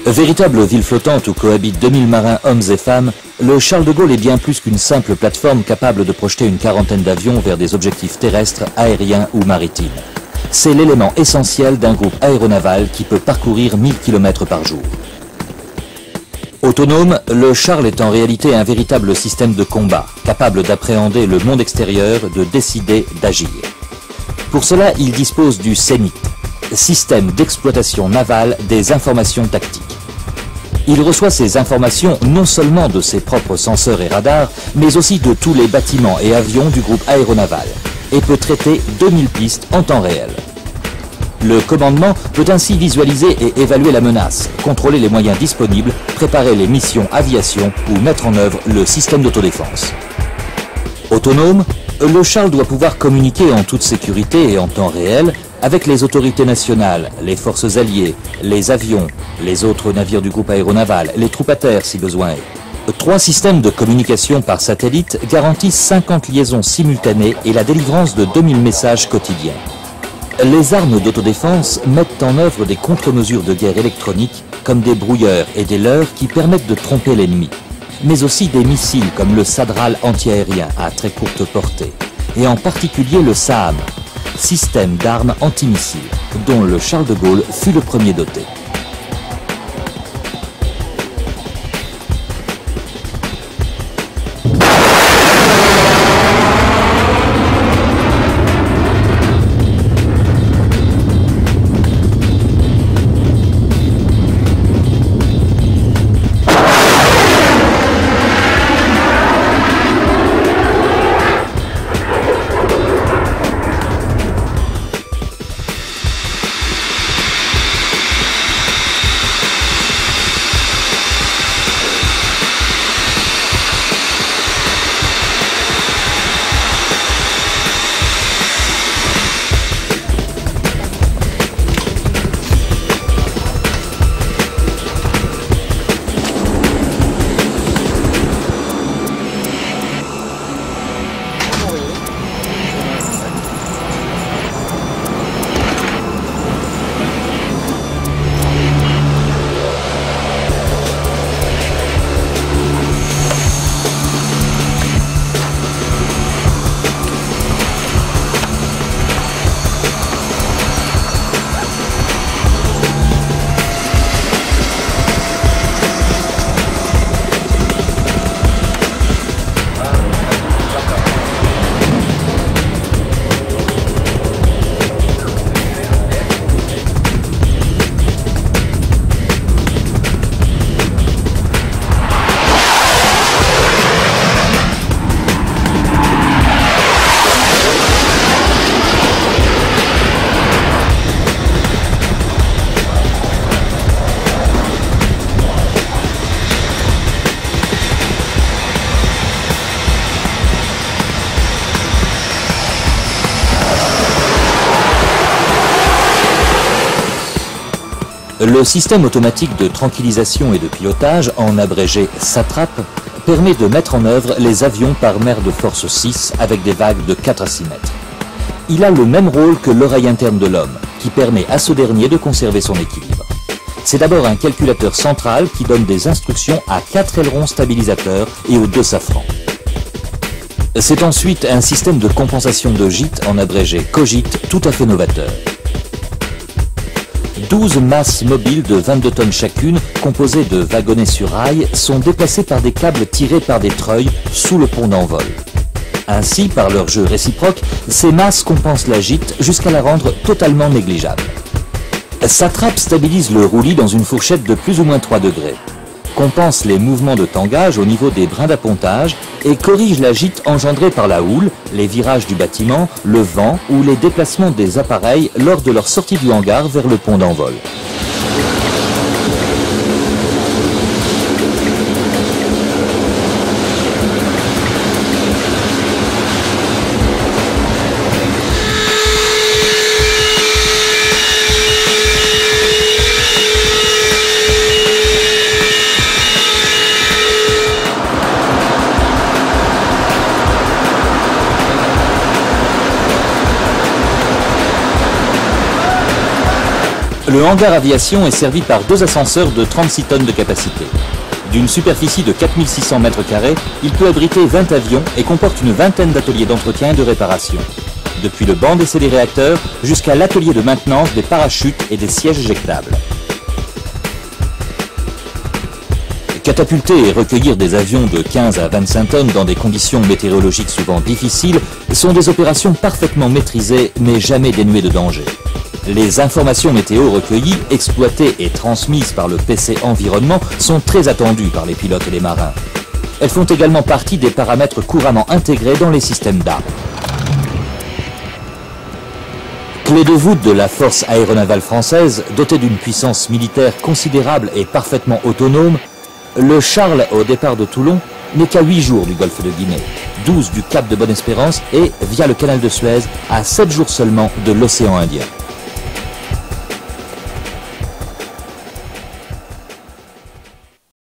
Véritable ville flottante où cohabitent 2000 marins hommes et femmes, le Charles de Gaulle est bien plus qu'une simple plateforme capable de projeter une quarantaine d'avions vers des objectifs terrestres, aériens ou maritimes. C'est l'élément essentiel d'un groupe aéronaval qui peut parcourir 1000 km par jour. Autonome, le Charles est en réalité un véritable système de combat, capable d'appréhender le monde extérieur, de décider, d'agir. Pour cela, il dispose du CENIT, Système d'exploitation navale des informations tactiques. Il reçoit ces informations non seulement de ses propres senseurs et radars, mais aussi de tous les bâtiments et avions du groupe aéronaval, et peut traiter 2000 pistes en temps réel. Le commandement peut ainsi visualiser et évaluer la menace, contrôler les moyens disponibles, préparer les missions aviation ou mettre en œuvre le système d'autodéfense. Autonome, le Charles doit pouvoir communiquer en toute sécurité et en temps réel avec les autorités nationales, les forces alliées, les avions, les autres navires du groupe aéronaval, les troupes à terre si besoin est. 3 systèmes de communication par satellite garantissent 50 liaisons simultanées et la délivrance de 2000 messages quotidiens. Les armes d'autodéfense mettent en œuvre des contre-mesures de guerre électroniques comme des brouilleurs et des leurres qui permettent de tromper l'ennemi, mais aussi des missiles comme le Sadral antiaérien à très courte portée, et en particulier le SAAM, système d'armes antimissiles, dont le Charles de Gaulle fut le premier doté. Le système automatique de tranquillisation et de pilotage, en abrégé SATRAP, permet de mettre en œuvre les avions par mer de force 6 avec des vagues de 4 à 6 mètres. Il a le même rôle que l'oreille interne de l'homme, qui permet à ce dernier de conserver son équilibre. C'est d'abord un calculateur central qui donne des instructions à 4 ailerons stabilisateurs et aux 2 safrans. C'est ensuite un système de compensation de gîte, en abrégé COGIT, tout à fait novateur. 12 masses mobiles de 22 tonnes chacune, composées de wagonnets sur rail, sont déplacées par des câbles tirés par des treuils sous le pont d'envol. Ainsi, par leur jeu réciproque, ces masses compensent la gîte jusqu'à la rendre totalement négligeable. SATRAP stabilise le roulis dans une fourchette de plus ou moins 3 degrés, compense les mouvements de tangage au niveau des brins d'appontage et corrige la gîte engendrée par la houle, les virages du bâtiment, le vent ou les déplacements des appareils lors de leur sortie du hangar vers le pont d'envol. Le hangar aviation est servi par 2 ascenseurs de 36 tonnes de capacité. D'une superficie de 4600 m², il peut abriter 20 avions et comporte une vingtaine d'ateliers d'entretien et de réparation. Depuis le banc d'essai des réacteurs jusqu'à l'atelier de maintenance des parachutes et des sièges éjectables. Catapulter et recueillir des avions de 15 à 25 tonnes dans des conditions météorologiques souvent difficiles sont des opérations parfaitement maîtrisées mais jamais dénuées de danger. Les informations météo recueillies, exploitées et transmises par le PC Environnement sont très attendues par les pilotes et les marins. Elles font également partie des paramètres couramment intégrés dans les systèmes d'armes. Clé de voûte de la force aéronavale française, dotée d'une puissance militaire considérable et parfaitement autonome, le Charles, au départ de Toulon, n'est qu'à 8 jours du golfe de Guinée, 12 du cap de Bonne-Espérance et, via le canal de Suez, à 7 jours seulement de l'océan Indien.